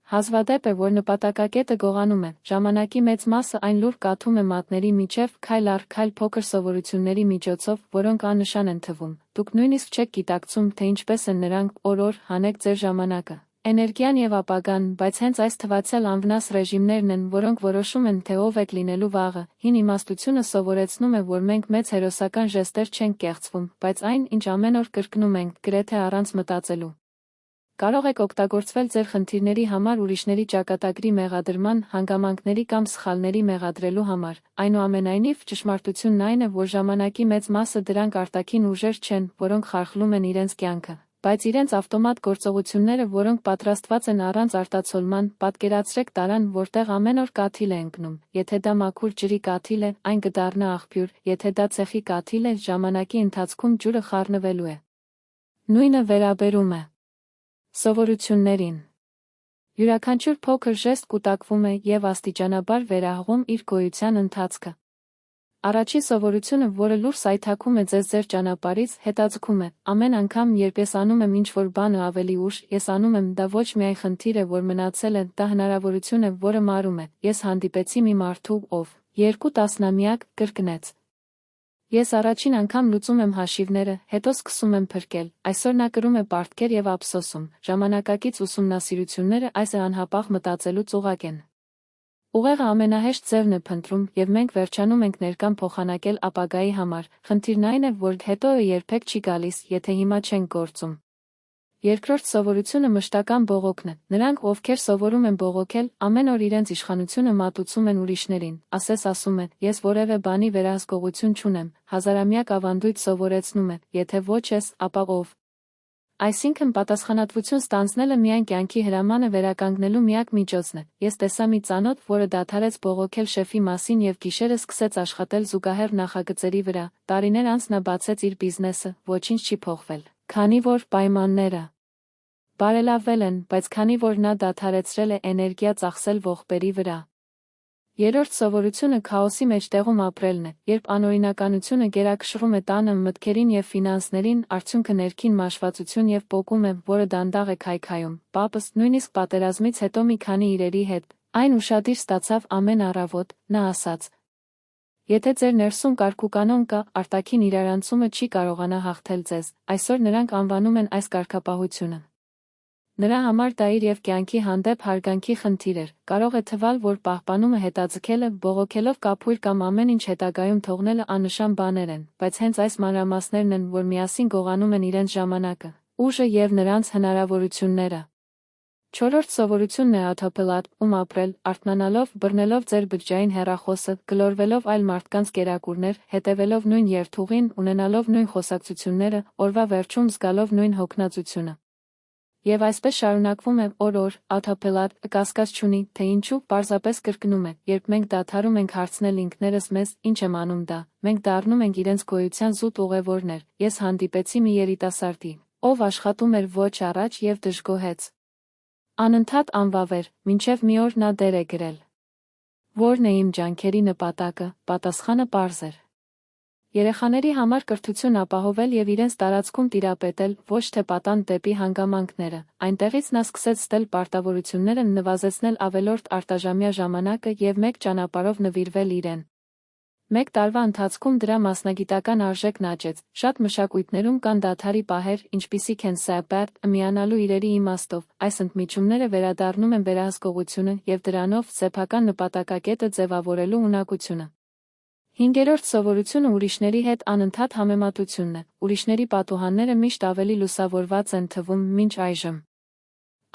Հազվադեպ է, որ նպատակակետը գողանում է, ժամանակի մեծ մասը այն լուր կաթում է մատների միջև, քայլ առ քայլ փոքր սովորությունների միջոցով, որոնք աննշան են թվում, դուք նույնիսկ չեք գիտակցում, թե ինչպես են նրանք, օր-օր, հանեք ձեր ժամանակը, էներգիան և ապագան, բայց հենց այս թվացյալ անվնաս ռեժիմներն են, որոնք որոշում են, թե ով եք լինելու վաղը, հին իմաստությունը սովորեցնում է, որ մենք մեծ հերոսական ժեստեր չենք կեղծվում, բայց այն, ինչ ամեն օր կրկնում ենք, գրեթե առանց մտածելու։ Կարող եք օգտագործվել ձեր խնդիրների համար ուրիշների ճակատագրի մեղադրման, հանգամանքների կամ սխալների մեղադրելու համար, այնուամենայնիվ, ճշմարտությունն այն է, որ ժամանակի մեծ մասը դրանք արտաքին ուժեր չեն, որոնք խարխլում են իրենց կյանքը, բայց իրենց ավտոմատ գործողությունները, որոնք պատրաստված են առանց արտացոլման, պատկերացրեք տարան, որտեղ ամեն օր կաթիլ է ընկնում, եթե դա մաքուր ջրի կաթիլ է, այն կդառնա աղբյուր, եթե դա ցեխի կաթիլ է, ժամանակի ընթացքում ջուրը խառնվելու է։ Նույնը վերաբերում է սովորություններին։ Յուրաքանչյուր փոքր ժեստ կուտակվում է և աստիճանաբար վերահղում իր գոյության ընթացքը։ Առաջի սովորությունը, որը լուր սայթաքում է ձեզ ձեր ճանապարհից, հետաձգում է։ Ամեն անգամ, երբ ես անում եմ ինչ-որ բանը ավելի ուշ, ես անում եմ, դա ոչ միայն խնդիր է, որ մնացել է, դա հնարավորություն է, որը մարում է։ Ես հանդիպեցի մի մարդու, ով 2 տասնամյակ կրկնեց։ Ես առաջին անգամ լուծում եմ հաշիվները, հետո սկսում եմ փրկել, այսօր նա կրում է պարտքեր և ափսոսում, ժամանակակից ուսումնասիրությունները այս անհապաղ մտածելու ծուղակ են։ Ուղեղը ամենահեշտ ձևն է փնտրում, և մենք վերջանում ենք ներկան փոխանակել ապագայի համար, խնդիրն այն է, որ հետոը երբեք չի գալիս, եթե հիմա չենք գործում։ Երկրորդ սովորությունը մշտական բողոքն է, նրանք, ովքեր սովորում են բողոքել, ամեն օր իրենց իշխանությունը մատուցում են ուրիշներին, ասես ասում են, ես որևէ բանի վերահսկողություն չունեմ, հազարամյակ ավանդույթ սովորեցնում է, եթե ոչ ես, ապա ով։ Այսինքն պատասխանատվություն ստանձնելը միայն կյանքի հրամանը վերականգնելու միակ միջոցն է։ Ես տեսա մի ծանոթ, որը դադարեց բողոքել շեֆի մասին և գիշերը սկսեց աշխատել զուգահեռ նախագծերի վրա, տարիներ անց նա բացեց իր բիզնեսը, ոչինչ չի փոխվել, քանի որ պայմանները բարելավվել են, բայց քանի որ նա դադարեցրել է էներգիա ծախսել ողբերի վրա։ Երրորդ սովորությունը քաոսի մեջտեղում ապրելն է, երբ անօրինականությունը գերակշռում է տանը մտքերին և ֆինանսներին, արդյունքը ներքին մաշվածություն և պոկում է, որը դանդաղ է քայքայում։ Պապս, նույնիսկ պատերազմից հետո մի քանի իրերի հետ, այն ուշադիր ստացավ ամեն առավոտ, նա ասաց. Եթե ձեր ներսում կարգուկանոն կա, արտաքին իրարանցումը չի կարողանա հաղթել ձեզ, այսօր նրանք անվանում են այս կարգապահությունը։ Նրա համար դա իր և կյանքի հանդեպ հարգանքի խնդիր էր, կարող է թվալ, որ պահպանումը հետաձգելը, բողոքելով կափույր կամ ամեն ինչ հետագայում թողնելը աննշան բաներ են, բայց հենց այս մանրամասներն են, որ միասին գողանում են իրենց ժամանակը, ուժը և նրանց հնարավորությունները։ Չորրորդ սովորությունն է աթոփելատում ապրել, արթնանալով, բռնելով ձեր բջջային հեռախոսը, գլորվելով այլ մարդկանց կերակուրներ, հետևելով նույն երթուղին, ունենալով նույն խոսակցությունները, օրվա վերջում զգալով նույն հոգնածությունը։ Եվ այսպես շարունակվում է օր-օր, աթոփելատ, կասկած չունի, թե ինչու, պարզապես կրկնում է, երբ մենք դադարում ենք հարցնել ինքներս մեզ, ինչ եմ անում դա, մենք դառնում ենք իրենց գոյության զուտ ուղևորներ։ Ես հանդիպեցի մի երիտասարդի, ով աշխատում էր ոչ առաջ և դժգոհեց։ Անընդհատ անվավեր, մինչև մի օր նա դեր է գրել. Որն է իմ ջանքերի նպատակը, պատասխանը պարզ էր։ Երեխաների համար կրթություն ապահովել և իրենց տարածքում տիրապետել, ոչ թե պատանդ դեպի հանգամանքները, այնտեղից նա սկսեց ստել պարտավորությունները, նվազեցնել ավելորդ արտաժամյա ժամանակը և մեկ ճանապարհով նվիրվել իրեն։ Մեկ տարվա ընթացքում դրա մասնագիտական արժեքն աճեց, շատ մշակույթներում կան դադարի պահեր, ինչպիսիք են սեփական, միանալու իրերի իմաստով, այս ընդմիջումները վերադառնում են վերահսկողությունը և դրանով սեփական նպատակակետը ձևավորելու ունակությունը։ Հինգերորդ սովորությունը ուրիշների հետ անընդհատ համեմատությունն է, ուրիշների պատուհանները միշտ ավելի լուսավորված են թվում, մինչ այժմ։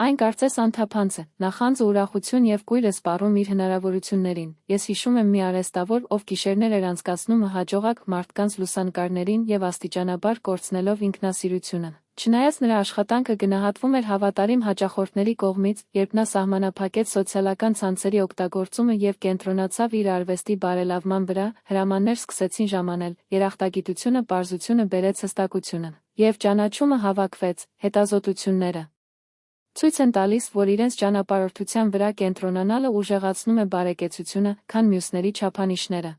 Այն կարծես անթափանց է, նախանձ ու ուրախություն և կույր է սպառում իր հնարավորություններին։ Ես հիշում եմ մի արհեստավոր, ով գիշերներ էր անցկացնում հաջողակ մարդկանց լուսանկարներին և աստիճանաբար կորցնելով ինքնասիրությունը։ Չնայած նրա աշխատանքը գնահատվում էր հավատարիմ հաճախորդների կողմից, երբ նա սահմանափակեց սոցիալական ցանցերի օգտագործումը և կենտրոնացավ իր արվեստի բարելավման վրա, հրամաններ սկսեցին ժամանել, երախտագիտությունը պարզությունը բերեց հստակությունը, և ճանաչումը հավաքվեց, հետազոտությունները ցույց են տալիս, որ իրենց ճանապարհորդության վրա կենտրոնանալը ուժեղացնում է բարեկեցությունը, քան մյուսների չափանիշները։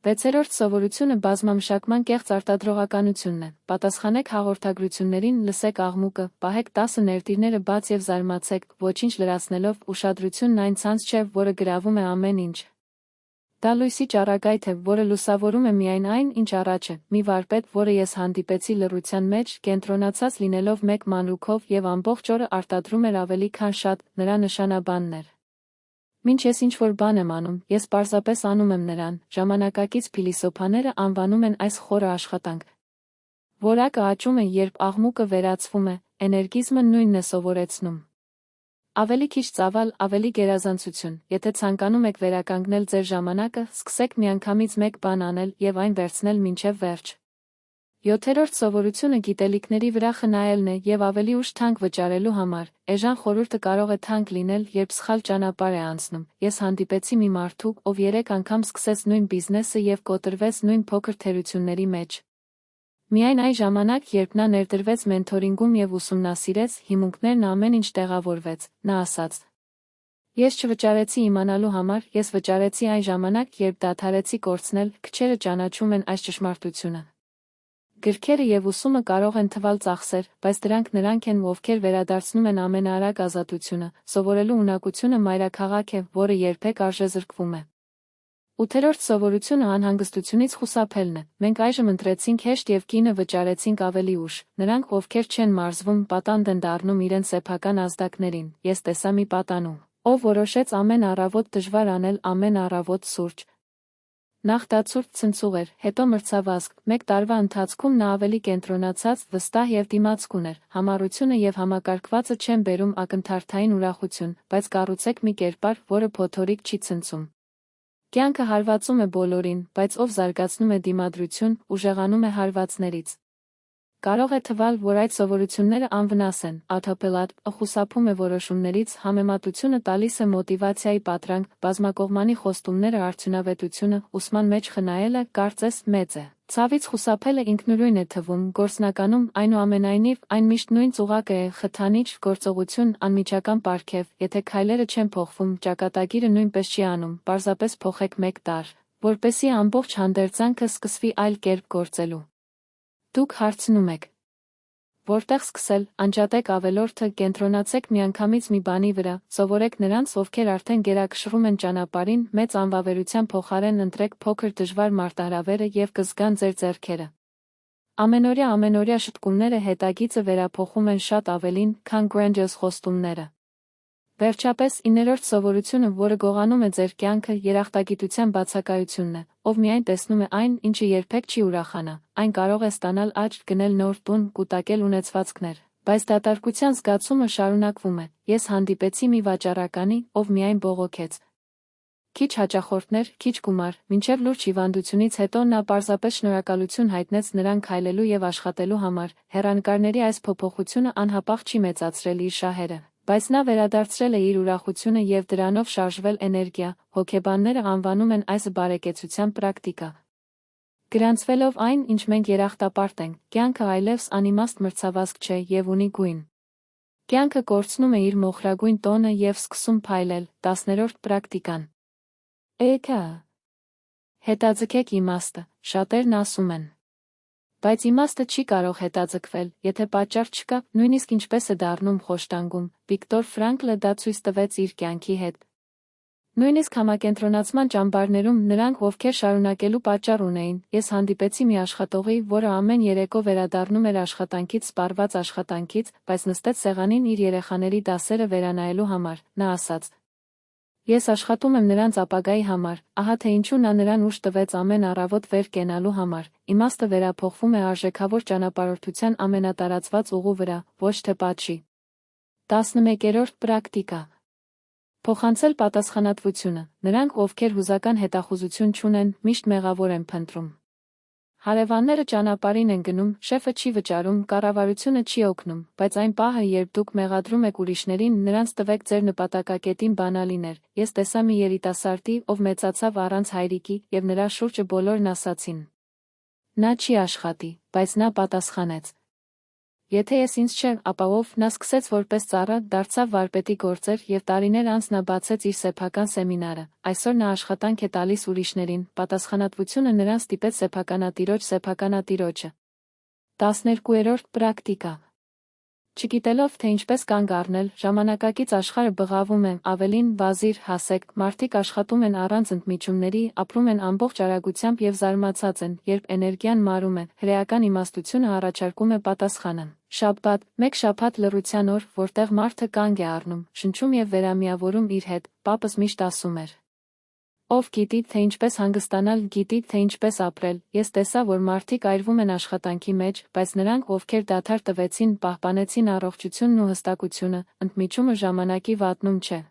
6-րդ սովորությունը բազմամշակման կեղծ արտադրողականությունն է։ Պատասխանեք հաղորդագրություններին, լսեք աղմուկը, պահեք 10 ներդիրները բաց եւ զարմացեք, ոչինչ լրացնելով, ուշադրությունն այն ցանց չէ, որը գրավում է ամեն ինչ։ Դա լույսի ճառագայթ է, որը լուսավորում է միայն այն, ինչ առաջ է։ Մի վարպետ, որը ես հանդիպեցի լռության մեջ, կենտրոնացած լինելով մեկ մանրուքով եւ ամբողջ օրը արտադրում էր ավելի քան շատ, նրա նշանաբանն էր։ Մինչ ես ինչ-որ բան եմ անում, ես պարզապես անում եմ նրան, ժամանակակից փիլիսոփաները անվանում են այս խորը աշխատանք։ Որակը աճում է, երբ աղմուկը վերածվում է, էներգիզմը նույնն է սովորեցնում։ Ավելի քիչ ծավալ, ավելի գերազանցություն։ Եթե ցանկանում եք վերականգնել ձեր ժամանակը, սկսեք միանգամից մեկ բան անել եւ այն վերցնել մինչեւ վերջ։ 7-րդ սովորությունը գիտելիքների վրա խնայելն է եւ ավելի ուշ թանկ վճարելու համար։ Էժան խորհուրդը կարող է թանկ լինել, երբ սխալ ճանապարհ է անցնում։ Ես հանդիպեցի մի մարդու, ով 3 անգամ սկսեց նույն բիզնեսը եւ կոտրվեց նույն փոքր թերությունների մեջ։ Միայն այն ժամանակ, երբ նա ներդրվեց մենթորինգում եւ ուսումնասիրեց հիմունքներն, ամեն ինչ տեղավորվեց, նա ասաց. Ես չվճարեցի իմանալու համար, ես վճարեցի այն ժամանակ, երբ դադարեցի կորցնել, քչերը ճանաչում են այս ճշմարտությունը։ Գրքերը եւ ուսումը կարող են թվալ ծախսեր, բայց դրանք նրանք են, ովքեր վերադարձնում են ամենաարագ ազատությունը։ Սովորելու ունակությունը մայրաքաղաք է, որը երբեք արժեզրկվում է։ 8-րդ սովորությունը անհանգստությունից խուսափելն է։ Մենք այժմ ընտրեցինք հեշտ եւ կինը վճարեցինք ավելի ուշ։ Նրանք, ովքեր չեն մարզվում, պատանդ են դառնում իրենց սեփական ազդակներին։ Ես տեսա մի պատանու, ով որոշեց ամեն առավոտ դժվար անել, ամեն առավոտ սուրճ։ Նախ դա ցուրտ ցնցուղ էր, հետո մրցավազք։ 1 տարվա ընթացքում նա ավելի կենտրոնացած, վստահ եւ դիմացկուն էր։ Համառությունը եւ համակարգվածը չեն բերում ակնթարթային ուրախություն, բայց կառուցեք մի կերպար, որը փոթորիկ չի ցնցում։ Կյանքը հարվածում է բոլորին, բայց ով զարգացնում է դիմադրություն, ուժեղանում է հարվածներից։ Կարող է թվալ, որ այդ սովորությունները անվնաս են, աթոփելատ, խուսափում է որոշումներից, համեմատությունը տալիս է մոտիվացիայի պատրանք, բազմակողմանի խոստումները արդյունավետությունը, ուսման մեջ խնայելը, կարծես, մեծ է։ Ցավից խուսափելը ինքնուրույն է թվում, գործնականում, այնուամենայնիվ, այն միշտ նույն ծուղակը է, խթանիչ, գործողություն, անմիջական պարգև, եթե քայլերը չեն փոխվում, ճակատագիրը նույնպես չի անում, պարզապես փոխեք 1 տար, որպեսզի ամբողջ հանդերձանքը սկսվի այլ կերպ գործելու։ Դուք հարցնում եք. որտեղ սկսել, անջատեք ավելորդը, կենտրոնացեք միանգամից մի բանի վրա, սովորեք նրանց, ովքեր արդեն գերակշռում են ճանապարհին, մեծ անվավերության փոխարեն ընտրեք փոքր դժվար մարտահրավերը եւ կզգան ձեր ձեռքերը։ Ամենօրյա շտկումները հետագիծը վերափոխում են շատ ավելին, քան grandiose խոստումները։ Վերջապես 9-րդ սովորությունը, որը գողանում է ձեր կյանքը, երախտագիտության բացակայությունն է, ով միայն տեսնում է այն, ինչը երբեք չի ուրախանա, այն կարող է ստանալ աճ, գնել նոր տուն, կուտակել ունեցվածքներ, բայց դատարկության զգացումը շարունակվում է։ Ես հանդիպեցի մի վաճառականի, ով միայն բողոքեց։ Քիչ հաճախորդներ, քիչ գումար, մինչև լուրջ հիվանդությունից հետո նա պարզապես շնորհակալություն հայտնեց նրան քայլելու եւ աշխատելու համար։ Հեռանկարների այս փոփոխությունը անհապաղ չի մեծացրել իր շահերը, բայց նա վերադարձրել է իր ուրախությունը եւ դրանով շարժվել էներգիա։ Հոգեբանները անվանում են այս բարեկեցության պրակտիկա։ Գրանցվելով այն, ինչ մենք երախտապարտ ենք, կյանքը այլևս անիմաստ մրցավազք չէ եւ ունի գույն։ Կյանքը կորցնում է իր մոխրագույն տոնը եւ սկսում փայլել։ 10-րդ պրակտիկան։ Էքա։ Հետաձգեք իմաստը, շատերն ասում են։ Բայց իմաստը չի կարող հետաձգվել, եթե պատճառ չկա, նույնիսկ ինչպես է դառնում խոշտանգում։ Վիկտոր Ֆրանկլը դա ցույց տվեց իր կյանքի հետ։ Նույնիսկ համակենտրոնացման ճամբարներում նրանք, ովքեր շարունակելու պատճառ ունեին, ես հանդիպեցի մի աշխատողի, որը ամեն երեկո վերադառնում էր աշխատանքից սպառված աշխատանքից, բայց նստեց սեղանին իր երեխաների դասերը վերանայելու համար։ Նա ասաց. Ես աշխատում եմ նրանց ապագայի համար, ահա թե ինչու նա նրան ուժ տվեց ամեն առավոտ վեր կենալու համար։ Իմաստը վերափոխվում է արժեքավոր ճանապարհորդության ամենատարածված ուղու վրա, ոչ թե պատժի։ 11-րդ պրակտիկա։ Փոխանցել պատասխանատվությունը։ Նրանք, ովքեր հուզական հետախուզություն չունեն, միշտ մեղավոր են փնտրում։ Հարևանները ճանապարհին են գնում, շեֆը չի վճարում, կառավարությունը չի օգնում, բայց այն պահը, երբ դուք մեղադրում եք ուրիշներին, նրանց տվեք ձեր նպատակակետին բանալիներ։ Ես տեսա մի երիտասարդի, ով մեծացավ առանց հայրիկի, եւ նրա շուրջը բոլորն ասացին. Նա չի աշխատի, բայց նա պատասխանեց. Եթե ես ինձ չէ, ապա ով, նա սկսեց որպես ծառա, դարձավ վարպետի գործեր եւ տարիներ անց նա բացեց իր սեփական սեմինարը։ Այսօր նա աշխատանք է տալիս ուրիշներին, պատասխանատվությունը նրան ստիպեց սեփականատիրոջը։ 12-րդ պրակտիկա։ Չգիտելով, թե ինչպես կանգ առնել, ժամանակակից աշխարհը բղավում է, ավելին, վազիր, հասեք, մարդիկ աշխատում են առանց ընդմիջումների, ապրում են ամբողջ արագությամբ եւ զարմացած են, երբ էներգիան մարում է, հրեական իմաստությունը առաջարկում է պատասխանը։ Շաբաթ, մեկ շաբաթ լռության օր, որտեղ մարդը կանգ է առնում, շնչում եւ վերամիավորում իր հետ, պապս միշտ ասում էր. Ով գիտի, թե ինչպես հանգստանալ, գիտի, թե ինչպես ապրել, ես տեսա, որ մարդիկ այրվում են աշխատանքի մեջ, բայց նրանք, ովքեր դադար տվեցին, պահպանեցին առողջությունն ու հստակությունը, ընդմիջումը ժամանակի վատնում չէ։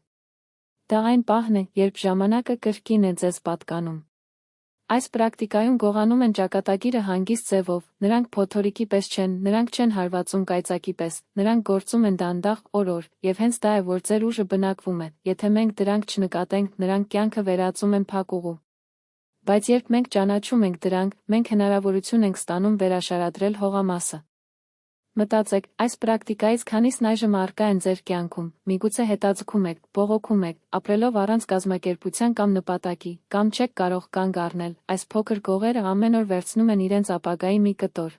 Դա այն պահն է, երբ ժամանակը կրկին է ձեզ պատկանում։ Այս պրակտիկայում գողանում են ճակատագիրը հանգիստ ձևով, նրանք փոթորիկի պես չեն, նրանք չեն հարվածում կայծակի պես, նրանք գործում են դանդաղ, օր, եւ հենց դա է, որ ձեր ուժը բնակվում է, եթե մենք դրանք չնկատենք, նրանք կյանքը վերածում են փակուղու։ Բայց երբ մենք ճանաչում ենք դրանք, մենք հնարավորություն ենք ստանում վերաշարադրել հողամասը։ Մտածեք, այս պրակտիկայից քանիսն այժմ առկա են ձեր կյանքում, միգուցե հետաձգում եք, բողոքում եք, ապրելով առանց կազմակերպության կամ նպատակի, կամ չեք կարող կանգ առնել, այս փոքր գողերը ամեն օր վերցնում են իրենց ապագայի մի կտոր։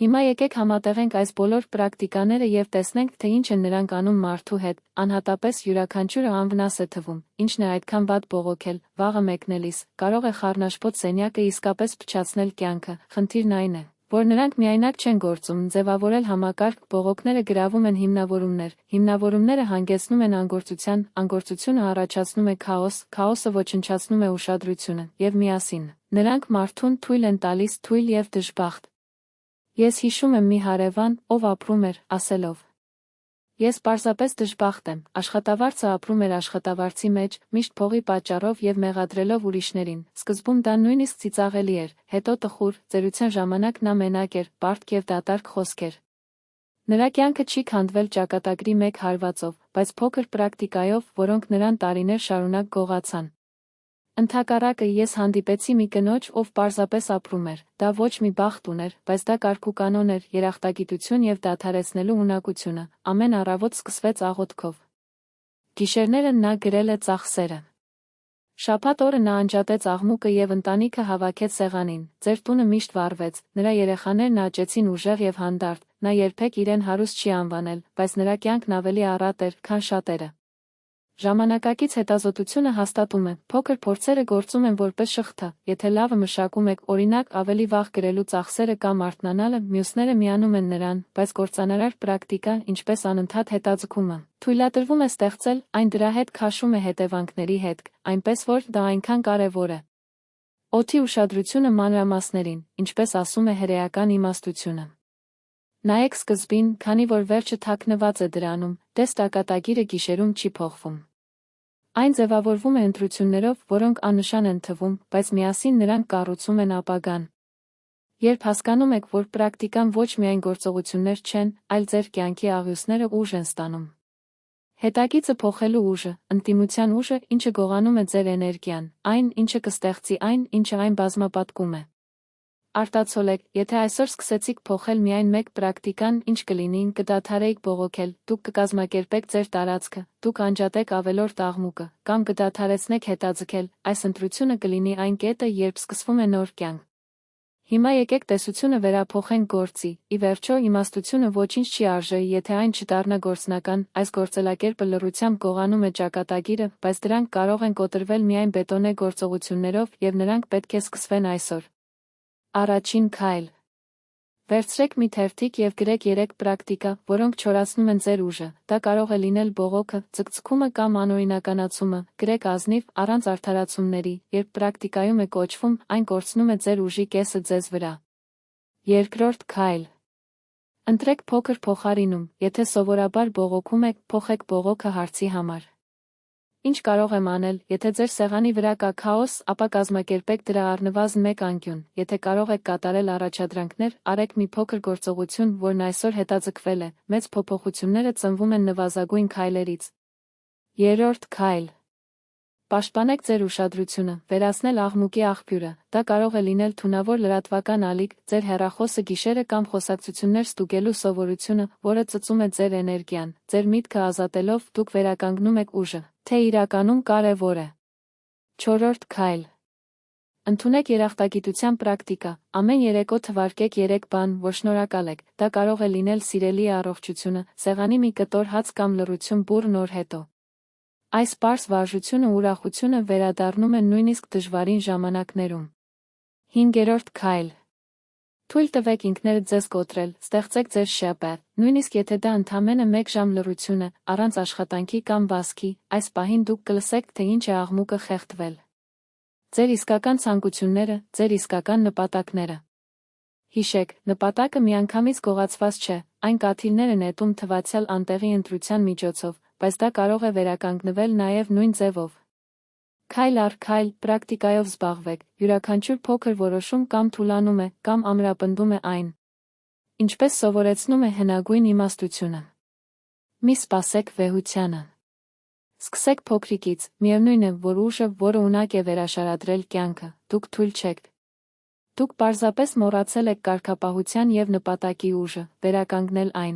Հիմա եկեք համատեղենք այս բոլոր պրակտիկաները եւ տեսնենք, թե ինչ են նրանք անում մարդու հետ, անհատապես յուրաքանչյուրը անվնաս է թվում, ինչն է այդքան վատ բողոքել, վաղը մեկնելիս, կարող է խառնաշփոթ սենյակը իսկապես փչացնել կյանքը, խնդիրն այն է, որ նրանք միայնակ չեն գործում, ձևավորել համակարգ, բողոքները գրավում են հիմնավորումները հանգեցնում են անգործության, անգործությունը առաջացնում է քաոս, քաոսը ոչնչացնում է ուշադրությունը, եւ միասին նրանք մարդուն թույլ են տալիս թույլ եւ դժբախտ։ Ես հիշում եմ մի հարևան, ով ապրում էր, ասելով. Ես պարզապես դժբախտ եմ, աշխատավարձը ապրում էր աշխատավարձի մեջ, միշտ փողի պատճառով եւ մեղադրելով ուրիշներին, սկզբում դա նույնիսկ ծիծաղելի էր, հետո տխուր, ծերության ժամանակ նա մենակ էր, պարտք եւ դատարկ խոսքեր։ Նրա կյանքը չի քանդվել ճակատագրի մեկ հարվածով, բայց փոքր պրակտիկայով, որոնք նրան տարիներ շարունակ գողացան։ Ընդհակառակը ես հանդիպեցի մի կնոջ, ով պարզապես ապրում էր, դա ոչ մի բախտ ուներ, բայց դա կարգուկանոն էր, երախտագիտություն եւ դադարեցնելու ունակությունը, ամեն առավոտ սկսվեց աղոթքով։ Գիշերները նա գրել է ծախսերը։ Շաբաթ օրը նա անջատեց աղմուկը եւ ընտանիքը հավաքեց սեղանին, ձեր տունը միշտ վառվեց, նրա երեխաներն աճեցին ուժեղ եւ հանդարտ, նա երբեք իրեն հարուստ չի անվանել, բայց նրա կյանքն ավելի առատ էր, քան շատերը։ Ժամանակակից հետազոտությունը հաստատում է, փոքր փորձերը գործում են որպես շղթա, եթե լավը մշակում եք, օրինակ, ավելի վաղ գրելու ծախսերը կամ արթնանալը, մյուսները միանում են նրան, բայց կործանարար պրակտիկա, ինչպես անընդհատ հետաձգումը, թույլատրվում է ստեղծել, այն դրա հետ քաշում է հետևանքների հետք, այնպես որ դա այնքան կարևոր է։ Օդի ուշադրությունը մանրամասներին, ինչպես ասում է հրեական իմաստությունը։ Նայեք սկզբին, քանի որ վերջը թաքնված է դրանում, դες ճակատագիրը գիշերում չի փոխվում։ Այն ձևավորվում է ընտրություններով, որոնք աննշան են թվում, բայց միասին նրանք կառուցում են ապագան։ Երբ հասկանում եք, որ պրակտիկան ոչ միայն գործողություններ չեն, այլ ձեր կյանքի աղյուսները ուժ են ստանում։ Հետագիծը փոխելու ուժը, ինտիմության ուժը, ինչը գողանում է ձեր էներգիան, այն, ինչը կստեղծի այն, ինչը այն բազմապատկում է։ Արտացոլեք, եթե այսօր սկսեցիք փոխել միայն մեկ պրակտիկան, ինչ կլինի, կդադարեիք բողոքել, դուք կկազմակերպեք ձեր տարածքը, դուք անջատեք ավելորդ աղմուկը, կամ կդադարեցնեք հետաձգել, այս ընտրությունը կլինի այն կետը, երբ սկսվում է նոր կյանք։ Հիմա եկեք տեսությունը վերափոխենք գործի, ի վերջո իմաստությունը ոչինչ չի արժեի, եթե այն չդառնա գործնական, այս գործելակերպը լռությամբ գողանում է ճակատագիրը, բայց դրանք կարող են կոտրվել միայն բետոնե գործողություններով, եւ նրանք պետք է սկսվեն այսօր։ Առաջին քայլ. Վերցրեք մի թերթիկ եւ գրեք 3 պրակտիկա, որոնք չորացնում են ձեր ուժը, դա կարող է լինել բողոքը, ձգձգումը կամ անօրինականացումը, գրեք ազնիվ, առանց արդարացումների, երբ պրակտիկայում է կոչվում, այն կորցնում է ձեր ուժի կեսը ձեզ վրա։ Երկրորդ քայլ. Ընտրեք փոքր փոխարինում, եթե սովորաբար բողոքում եք, փոխեք բողոքը հարցի համար։ Ինչ կարող եմ անել, եթե ձեր սեղանի վրա կա քաոս, ապա կազմակերպեք դրա առնվազն մեկ անկյուն, եթե կարող եք կատարել առաջադրանքներ, արեք մի փոքր գործողություն, որն այսօր հետաձգվել է, մեծ փոփոխությունները ծնվում են նվազագույն քայլերից։ Երրորդ քայլ. Պաշտպանեք ձեր ուշադրությունը, վերացնել աղմուկի աղբյուրը, դա կարող է լինել թունավոր լրատվական ալիք, ձեր հեռախոսը գիշերը կամ խոսակցություններ ստուգելու սովորությունը, որը ծծում է ձեր էներգիան, ձեր միտքը ազատելով դուք վերականգնում եք ուժը, թե իրականում կարևոր է։ 4-րդ քայլ. Ընդունեք երախտագիտության պրակտիկա, ամեն երեկո թվարկեք 3 բան, որ շնորհակալ եք, դա կարող է լինել սիրելի առողջությունը, սեղանի մի կտոր հաց կամ լռություն բուռն օր հետո։ Այս պարզ վարժությունը ուրախությունը վերադառնում են նույնիսկ դժվարին ժամանակներում։ 5-րդ քայլ. Թույլ տվեք ինքներդ ձեզ կոտրել, ստեղծեք ձեր շաբաթ, նույնիսկ եթե դա ընդամենը 1 ժամ լռություն է, առանց աշխատանքի կամ վազքի, այս պահին դուք կլսեք, թե ինչ է աղմուկը խեղդվել։ Ձեր իսկական ցանկությունները, ձեր իսկական նպատակները։ Հիշեք, նպատակը միանգամից գողացված չէ, այն կաթիլներ է նետում թվացյալ անտեղի ընտրության միջոցով, բայց դա կարող է վերականգնվել նաև նույն ձևով։ Քայլ առ քայլ, պրակտիկայով զբաղվեք, յուրաքանչյուր փոքր որոշում կամ թուլանում է, կամ ամրապնդում է այն։ Ինչպես սովորեցնում է հնագույն իմաստությունը։ Մի սպասեք վեհությանը։ Սկսեք փոքրիկից, միևնույն է, որ ուժը, որը ունակ է վերաշարադրել կյանքը, դուք թույլ չեք։ Դուք պարզապես մոռացել եք կարգապահության և նպատակի ուժը, վերականգնել այն։